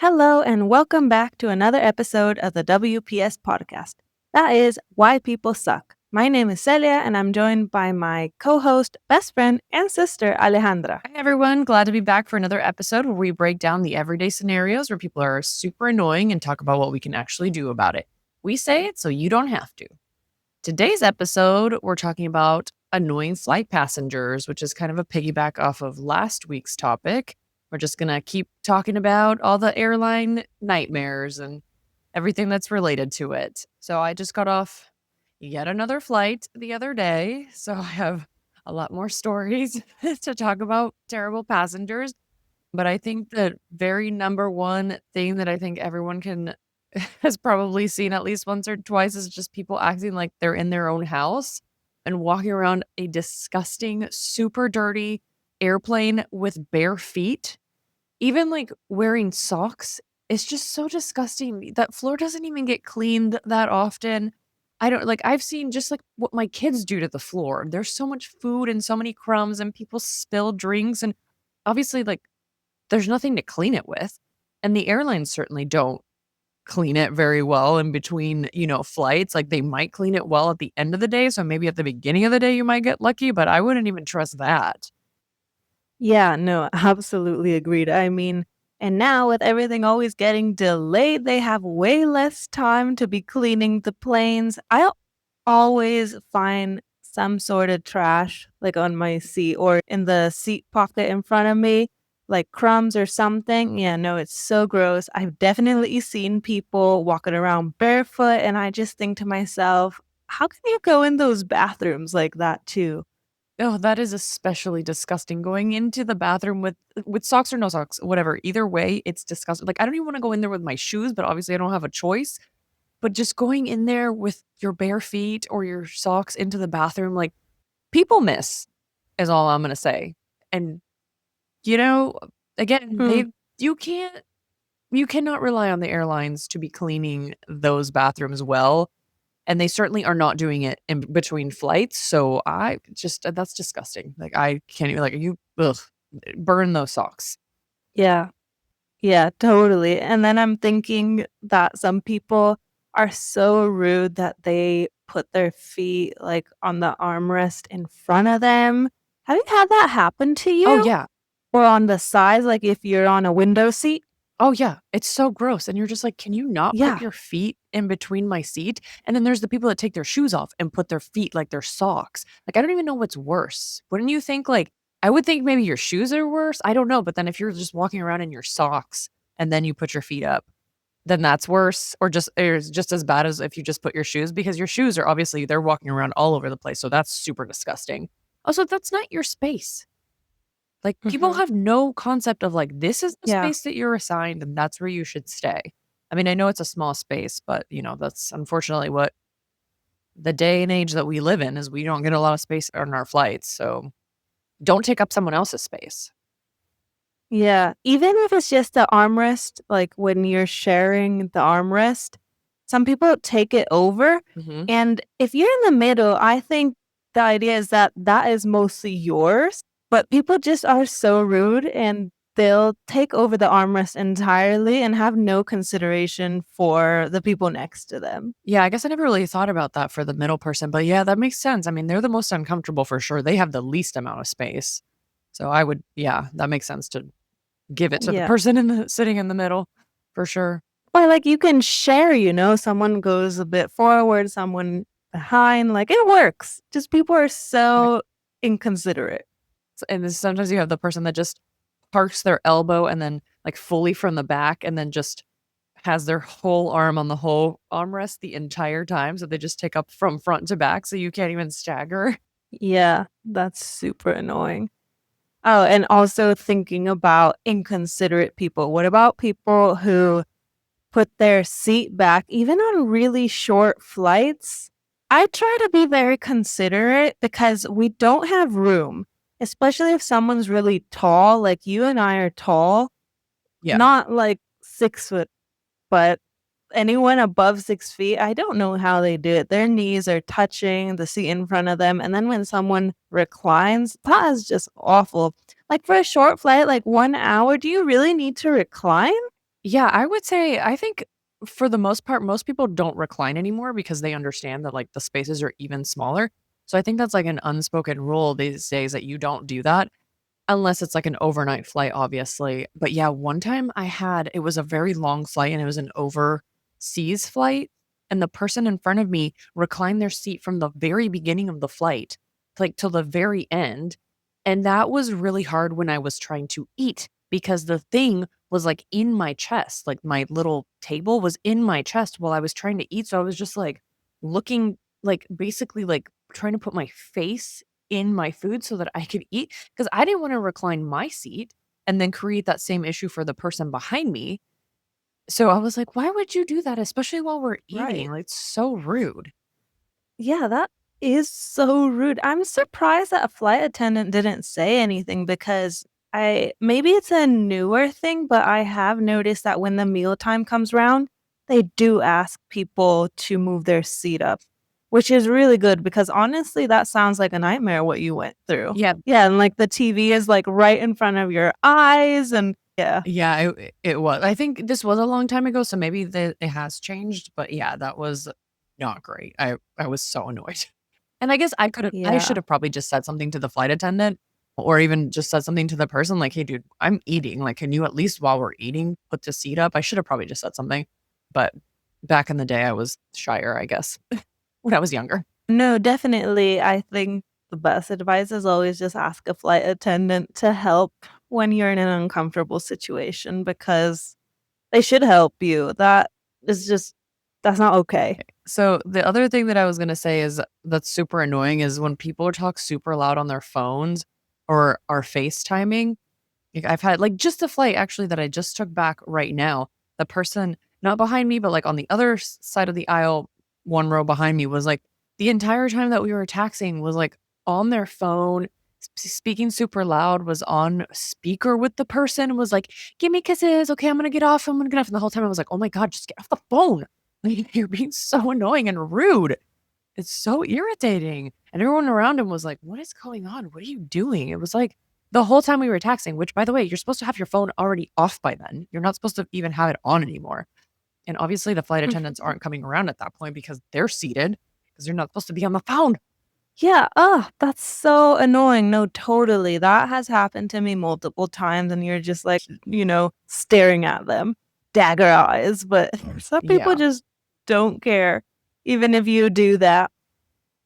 Hello, and welcome back to another episode of the WPS podcast. That is Why People Suck. My name is Celia, and I'm joined by my co host, best friend, and sister, Alejandra. Hi, everyone. Glad to be back for another episode where we break down the everyday scenarios where people are super annoying and talk about what we can actually do about it. We say it so you don't have to. Today's episode, we're talking about annoying flight passengers, which is kind of a piggyback off of last week's topic. We're just going to keep talking about all the airline nightmares and everything that's related to it. So I just got off yet another flight the other day. So I have a lot more stories to talk about terrible passengers. But I think the very number one thing that I think everyone has probably seen at least once or twice is just people acting like they're in their own house and walking around a disgusting, super dirty airplane with bare feet. Even like wearing socks is just so disgusting. That floor doesn't even get cleaned that often. I've seen just like what my kids do to the floor. There's so much food and so many crumbs and people spill drinks. And obviously, like, there's nothing to clean it with. And the airlines certainly don't clean it very well in between, flights. Like, they might clean it well at the end of the day. So maybe at the beginning of the day, you might get lucky, but I wouldn't even trust that. Yeah, no, absolutely agreed. I mean, and now with everything always getting delayed, they have way less time to be cleaning the planes. I always find some sort of trash like on my seat or in the seat pocket in front of me, like crumbs or something. Yeah, no, it's so gross. I've definitely seen people walking around barefoot, and I just think to myself, how can you go in those bathrooms like that too? Oh, that is especially disgusting. Going into the bathroom with socks or no socks, whatever. Either way, it's disgusting. Like, I don't even want to go in there with my shoes, but obviously I don't have a choice. But just going in there with your bare feet or your socks into the bathroom, like, people miss is all I'm gonna say. And you know, again, Hmm. you cannot rely on the airlines to be cleaning those bathrooms well. And they certainly are not doing it in between flights. So I just that's disgusting. Like, I can't even, like, you ugh, burn those socks. Yeah. Yeah, totally. And then I'm thinking that some people are so rude that they put their feet like on the armrest in front of them. Have you had that happen to Oh you? yeah. Or on the sides, like if you're on a window seat? Oh, yeah, it's so gross, and you're just like, "Can you not put Yeah. your feet in between my seat?" And then there's the people that take their shoes off and put their feet like they're socks. Like, I don't even know what's worse. Wouldn't you think, like, I would think maybe your shoes are worse? I don't know, but then if you're just walking around in your socks and then you put your feet up, then that's worse, or it's just as bad as if you just put your shoes, because your shoes are obviously they're walking around all over the place, so that's super disgusting. Also, that's not your space. Like, people Mhm. have no concept of, like, this is the Yeah. space that you're assigned and that's where you should stay. I mean, I know it's a small space, but, that's unfortunately what the day and age that we live in is. We don't get a lot of space on our flights, so don't take up someone else's space. Yeah. Even if it's just the armrest, like when you're sharing the armrest, some people take it over. Mhm. And if you're in the middle, I think the idea is that that is mostly yours, but people just are so rude and they'll take over the armrest entirely and have no consideration for the people next to them. Yeah, I guess I never really thought about that for the middle person, but yeah, that makes sense. I mean, they're the most uncomfortable for sure. They have the least amount of space. So yeah, that makes sense to give it to the Yeah. person sitting in the middle for sure. Or like you can share, someone goes a bit forward, someone behind, like it works. Just people are so inconsiderate. And then sometimes you have the person that just parks their elbow and then, like, fully from the back and then just has their whole arm on the whole armrest the entire time, so they just take up from front to back so you can't even stagger. Yeah, that's super annoying. Oh, and also thinking about inconsiderate people. What about people who put their seat back, even on really short flights? I try to be very considerate because we don't have room, especially if someone's really tall. Like you and I are tall, Yeah. not like 6 foot, but anyone above 6 feet, I don't know how they do it. Their knees are touching the seat in front of them. And then when someone reclines, that is just awful. Like for a short flight, like 1 hour, do you really need to recline? Yeah, I would say I think for the most part, most people don't recline anymore because they understand that, like, the spaces are even smaller. So I think that's, like, an unspoken rule these days that you don't do that unless it's, like, an overnight flight, obviously. But, yeah, one time it was a very long flight, and it was an overseas flight, and the person in front of me reclined their seat from the very beginning of the flight, like, till the very end, and that was really hard when I was trying to eat because the thing was, like, in my chest, like, my little table was in my chest while I was trying to eat, so I was just, like, looking, like, basically, like, trying to put my face in my food so that I could eat, because I didn't wanna recline my seat and then create that same issue for the person behind me. So I was like, "Why would you do that, especially while we're eating?" Right. Like, it's so rude. Yeah, that is so rude. I'm surprised that a flight attendant didn't say anything because I maybe it's a newer thing, but I have noticed that when the mealtime comes round, they do ask people to move their seat up, which is really good because honestly, that sounds like a nightmare what you went through. Yeah, Yeah, and like the TV is like right in front of your eyes and yeah. yeah, it was. I think this was a long time ago, so maybe it has changed, but yeah, that was not great. I was so annoyed. And I guess I should Yeah. have probably just said something to the flight attendant or even just said something to the person like, "Hey, dude, I'm eating. Like, can you at least while we're eating, put the seat up?" I should have probably just said something. But back in the day, I was shyer, I guess, when I was younger. No, definitely. I think the best advice is always just ask a flight attendant to help when you're in an uncomfortable situation because they should help you. That is just that's not okay. So the other thing that I was gonna say is that's super annoying is when people talk super loud on their phones or are FaceTiming. Like, I've had like, just a flight actually that I just took back right now. The person not behind me, but, like, on the other side of the aisle, 1 row behind me was, like, the entire time that we were taxiing was, like, on their phone, speaking super loud, was on speaker with the person, was like, "Give me kisses. Okay, I'm gonna get off. I'm gonna get off." And the whole time I was like, "Oh my god, just get off the phone." Like, you're being so annoying and rude. It's so irritating, and everyone around him was like, "What is going on? What are you doing?" It was like the whole time we were texting, which, by the way, you're supposed to have your phone already off by then. You're not supposed to even have it on anymore, and obviously, the flight attendants aren't coming around at that point because they're seated, because 'cause you're not supposed to be on the phone. Yeah, ugh, that's so annoying. No, totally. That has happened to me multiple times, and you're just like, staring at them, dagger eyes. But some people Yeah. just don't care, even if you do that.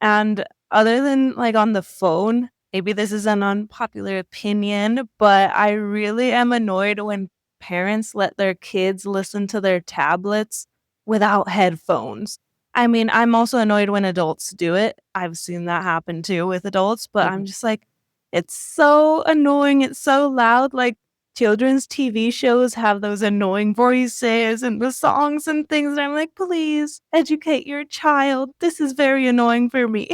And other than, like, on the phone, maybe this is an unpopular opinion, but I really am annoyed when parents let their kids listen to their tablets without headphones. I mean, I'm also annoyed when adults do it. I've seen that happen too with adults, but Mhm. I'm just like, it's so annoying, it's so loud, like, children's TV shows have those annoying voices and the songs and things, and I'm like, "Please educate your child. This is very annoying for me."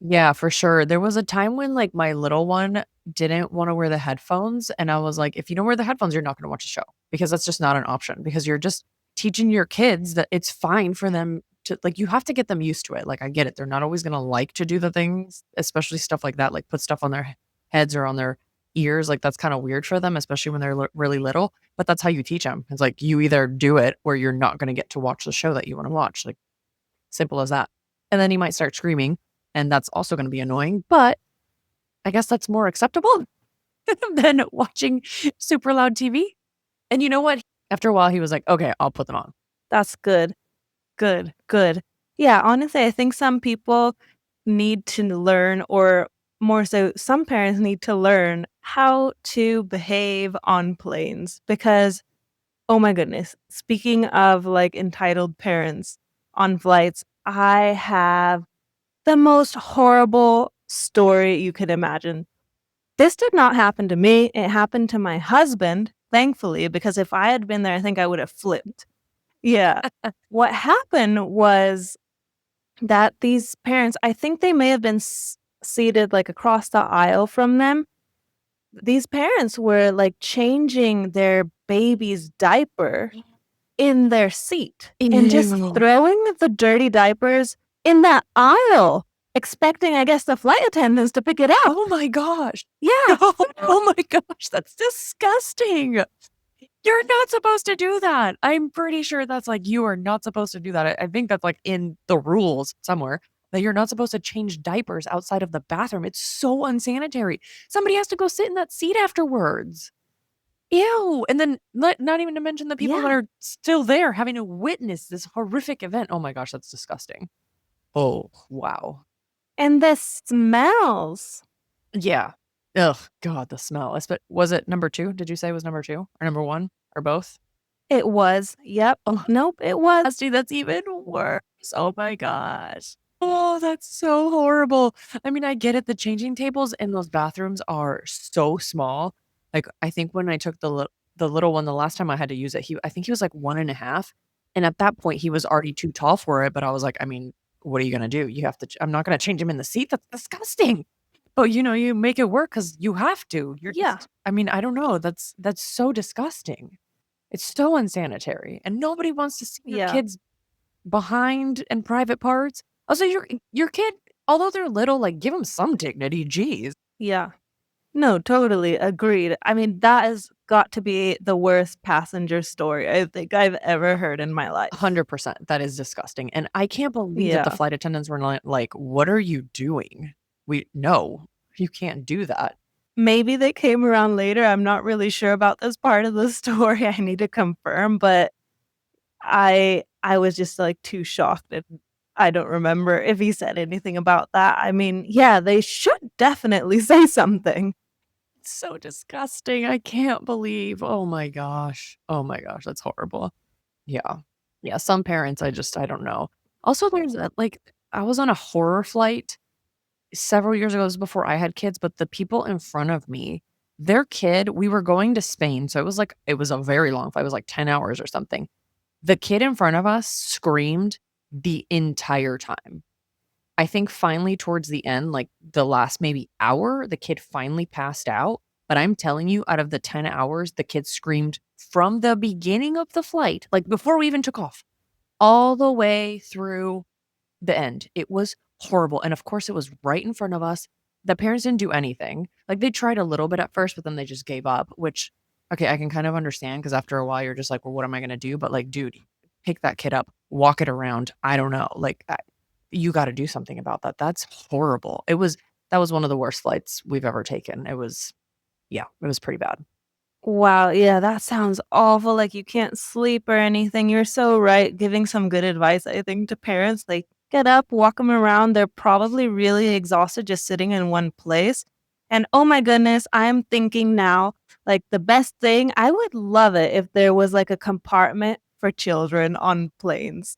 Yeah, for sure. There was a time when, like, my little one didn't wanna wear the headphones, and I was like, "If you don't wear the headphones, you're not gonna watch the show," because that's just not an option, because you're just teaching your kids that it's fine for them to like, you have to get them used to it. Like, I get it. They're not always gonna like to do the things, especially stuff like that, like put stuff on their heads or on their ears, like, that's kinda weird for them, especially when they're really little, but that's how you teach them. It's like, you either do it or you're not gonna get to watch the show that you wanna watch, like, simple as that. And then he might start screaming, and that's also gonna be annoying, but I guess that's more acceptable than watching super loud TV. And you know what? After a while, he was like, "Okay, I'll put them on." That's good. Good, good. Yeah, honestly, I think some people need to learn, or more so, some parents need to learn how to behave on planes because, oh my goodness, speaking of, like, entitled parents on flights, I have the most horrible story you could imagine. This did not happen to me, it happened to my husband, thankfully, because if I had been there, I think I would have flipped. Yeah. What happened was that these parents, I think they may have been seated, like, across the aisle from them. These parents were, like, changing their baby's diaper in their seat and just Ew. throwing the dirty diapers in that aisle, expecting, I guess, the flight attendants to pick it up. Oh my gosh. Yeah. No. Oh my gosh, that's disgusting. You're not supposed to do that. I'm pretty sure that's like, you are not supposed to do that. I think that's like in the rules somewhere that you're not supposed to change diapers outside of the bathroom. It's so unsanitary. Somebody has to go sit in that seat afterwards. Ew. And then not even to mention the people that Yeah. are still there having to witness this horrific event. Oh my gosh, that's disgusting. Oh, wow. And the smells. Yeah. Ugh, God, the smell. Was it number 2? Did you say it was number 2 or number 1 or both? It was. Yep. Oh, Nope, it was. nasty, that's even worse. Oh my gosh. Oh, that's so horrible. I mean, I get it. The changing tables in those bathrooms are so small. Like, I think when I took the little one the last time I had to use it, I think he was like 1.5. And at that point, he was already too tall for it. But I was like, I mean, what are you gonna do? You have to. I'm not gonna change him in the seat. That's disgusting. But you make it work because you have to. You're Yeah. just. I mean, I don't know. That's so disgusting. It's so unsanitary, and nobody wants to see their Yeah. kids behind and private parts. Also, your kid, although they're little, like, give them some dignity, jeez. Yeah. No, totally agreed. I mean, that has got to be the worst passenger story I think I've ever heard in my life. 100%, that is disgusting, and I can't believe that the Yeah. flight attendants were not like, "What are you doing? No, you can't do that." Maybe they came around later, I'm not really sure about this part of the story, I need to confirm, but I was just, like, too shocked, and I don't remember if he said anything about that. I mean, yeah, they should definitely say something. It's so disgusting, I can't believe, oh my gosh. Oh my gosh, that's horrible. Yeah. Yeah, some parents, I don't know. Also, there's that, like, I was on a horror flight several years ago. This was before I had kids, but the people in front of me, their kid, we were going to Spain, so it was a very long flight. It was like 10 hours or something. The kid in front of us screamed the entire time. I think finally towards the end, like the last maybe hour, the kid finally passed out. But I'm telling you, out of the 10 hours, the kid screamed from the beginning of the flight, like before we even took off, all the way through the end. It was horrible, and of course, it was right in front of us. The parents didn't do anything. Like, they tried a little bit at first, but then they just gave up, which, okay, I can kind of understand because after a while, you're just like, "Well, what am I gonna do?" But, like, dude, pick that kid up, walk it around. I don't know. Like, you gotta do something about that. That's horrible. That was one of the worst flights we've ever taken. Yeah, it was pretty bad. Wow, yeah, that sounds awful, like, you can't sleep or anything, you're so right, giving some good advice, I think, to parents, like, get up, walk them around, they're probably really exhausted just sitting in one place, and, oh my goodness, I'm thinking now, like, the best thing I would love it if there was, like, a compartment for children on planes.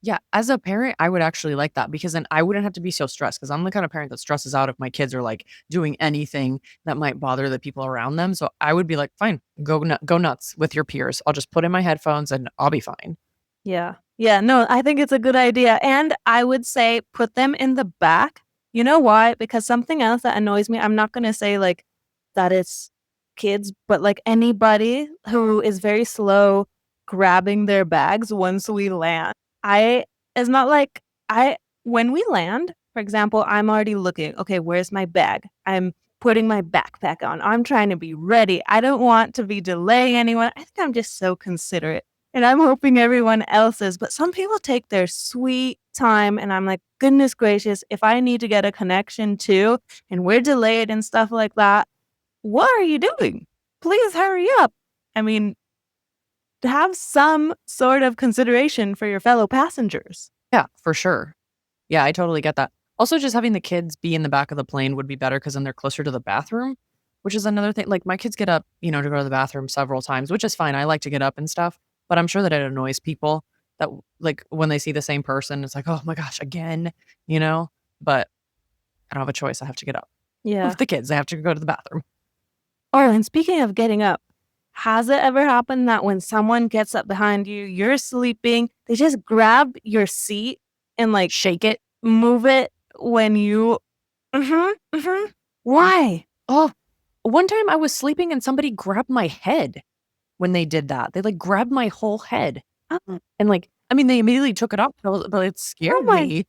Yeah, as a parent, I would actually like that because then I wouldn't have to be so stressed because I'm the kind of parent that stresses out if my kids are, like, doing anything that might bother the people around them, so I would be like, "Fine, go nuts with your peers. I'll just put in my headphones and I'll be fine." Yeah. Yeah, no, I think it's a good idea, and I would say put them in the back. You know why? Because something else that annoys me, I'm not gonna say, like, that it's kids, but, like, anybody who is very slow grabbing their bags once we land. I It's not like I when we land, for example, I'm already looking, "Okay, where's my bag?" I'm putting my backpack on, I'm trying to be ready, I don't want to be delaying anyone. I think I'm just so considerate. And I'm hoping everyone else is, but some people take their sweet time, and I'm like, "Goodness gracious, if I need to get a connection too, and we're delayed and stuff like that, what are you doing? Please hurry up." I mean, have some sort of consideration for your fellow passengers. Yeah, for sure. Yeah, I totally get that. Also, just having the kids be in the back of the plane would be better because then they're closer to the bathroom, which is another thing. Like, my kids get up, to go to the bathroom several times, which is fine. I like to get up and stuff, but I'm sure that it annoys people that, like, when they see the same person, it's like, "Oh my gosh, again," you know? But I don't have a choice. I have to get up. Yeah. With the kids, they have to go to the bathroom. Oh, and speaking of getting up, has it ever happened that when someone gets up behind you, you're sleeping, they just grab your seat and, like, Shake it. move it when you mhm, mhm. Why? Oh, one time I was sleeping and somebody grabbed my head when they did that. They, like, grabbed my whole head. Oh, And, like, I mean, they immediately took it off, but it oh scared my me.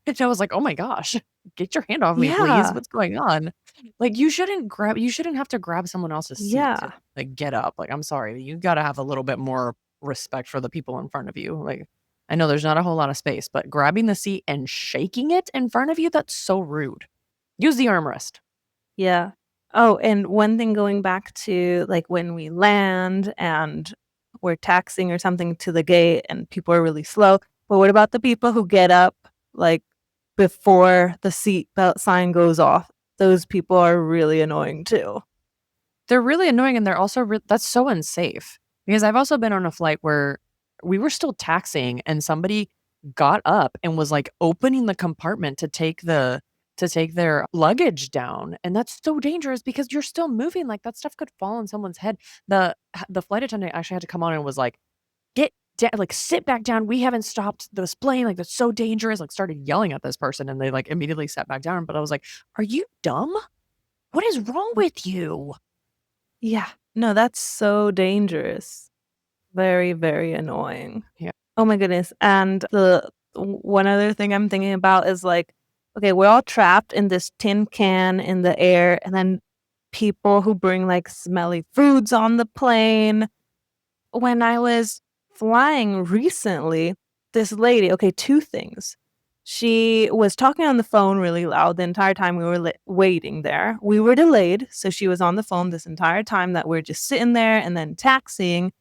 And I was like, "Oh my gosh, get your hand off me, please. yeah. What's going on?" Like, you shouldn't have to grab someone else's seat to, Yeah. like, get up. Like, I'm sorry, you gotta have a little bit more respect for the people in front of you. Like, I know there's not a whole lot of space, but grabbing the seat and shaking it in front of you, that's so rude. Use the armrest. Yeah. Oh, and one thing going back to, like, when we land and we're taxiing or something to the gate and people are really slow, but what about the people who get up, like, before the seatbelt sign goes off? Those people are really annoying too. They're really annoying, and they're also that's so unsafe, because I've also been on a flight where we were still taxiing and somebody got up and was, like, opening the compartment to take their luggage down, and that's so dangerous because you're still moving, like, that stuff could fall on someone's head. The flight attendant actually had to come on and was like, "Get down, like, sit back down, we haven't stopped this plane, like, that's so dangerous," like, started yelling at this person, and they, like, immediately sat back down, but I was like, "Are you dumb? What is wrong with you?" Yeah. No, that's so dangerous. Very, very annoying. Yeah. Oh my goodness, and the one other thing I'm thinking about is, like, okay, we're all trapped in this tin can in the air, and then people who bring, like, smelly foods on the plane. When I was flying recently, this lady, okay, 2 things. She was talking on the phone really loud the entire time we were waiting there. We were delayed, so she was on the phone this entire time that we're just sitting there and then taxiing,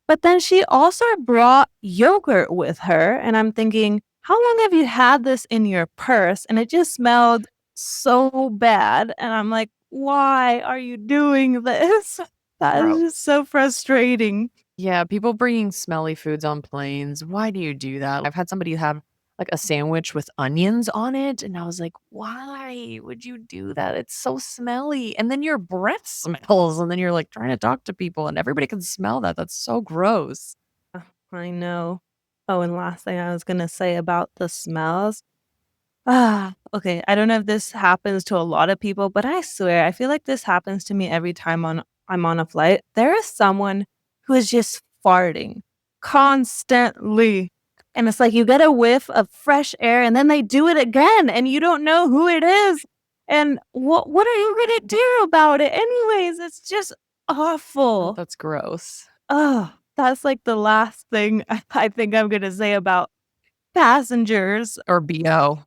but then she also brought yogurt with her, and I'm thinking, "How long have you had this in your purse?" And it just smelled so bad, and I'm like, "Why are you doing this?" That is Gross. just so frustrating. Yeah, people bringing smelly foods on planes. Why do you do that? I've had somebody have, like, a sandwich with onions on it, and I was like, "Why would you do that? It's so smelly." And then your breath smells, and then you're, like, trying to talk to people, and everybody can smell that. That's so gross. I know. Oh, and last thing I was gonna say about the smells. Okay. I don't know if this happens to a lot of people, but I swear, I feel like this happens to me every time I'm on a flight. There is someone who is just farting constantly. And it's like you get a whiff of fresh air and then they do it again and you don't know who it is. And what are you gonna do about it anyways? It's just Oh, awful. that's gross. Oh, that's like the last thing I think I'm gonna say about passengers. Or BO.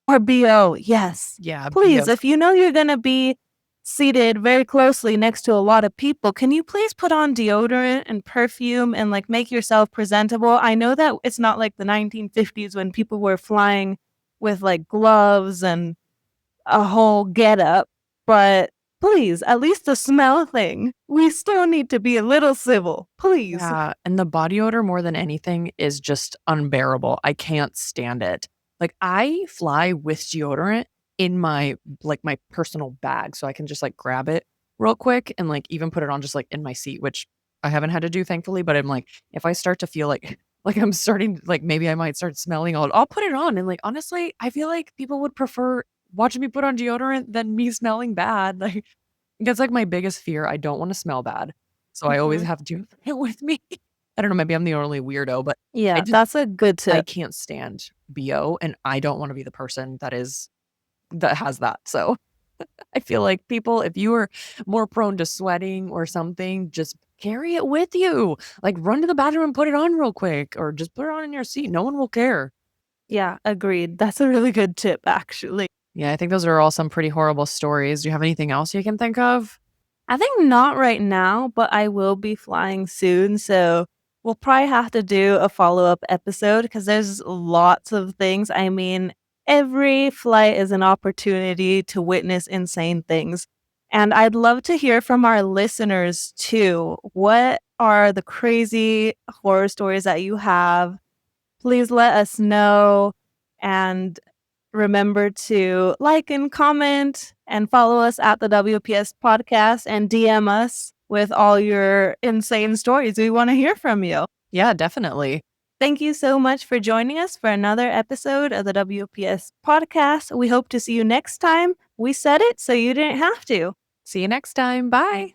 Or BO, yes. Yeah, Please, BO's if you know you're gonna be seated very closely next to a lot of people, can you please put on deodorant and perfume and, like, make yourself presentable? I know that it's not like the 1950s when people were flying with, like, gloves and a whole getup, but please, at least the smell thing, we still need to be a little civil, please. Yeah, and the body odor more than anything is just unbearable. I can't stand it. Like, I fly with deodorant in my, like, my personal bag, so I can just, like, grab it real quick and, like, even put it on just, like, in my seat, which I haven't had to do, thankfully, but I'm like, if I start to feel like like I'm starting, like, maybe I might start smelling, I'll put it on, and, like, honestly, I feel like people would prefer watching me put on deodorant than me smelling bad. Like, that's, like, my biggest fear. I don't wanna smell bad, so I always Mhm. have deodorant with me. I don't know, maybe I'm the only weirdo, but I Yeah, just that's a good I tip. can't stand BO, and I don't wanna be the person that has that, so I feel like people, if you are more prone to sweating or something, just carry it with you. Like, run to the bathroom and put it on real quick, or just put it on in your seat. No one will care. Yeah, agreed. That's a really good tip, actually. Yeah, I think those are all some pretty horrible stories. Do you have anything else you can think of? I think not right now, but I will be flying soon, so we'll probably have to do a follow-up episode because there's lots of things. I mean, every flight is an opportunity to witness insane things. And I'd love to hear from our listeners too. What are the crazy horror stories that you have? Please let us know. And remember to like and comment and follow us at the WPS podcast and DM us with all your insane stories. We want to hear from you. Yeah, definitely. Thank you so much for joining us for another episode of the WPS podcast. We hope to see you next time. We said it so you didn't have to. See you next time. Bye.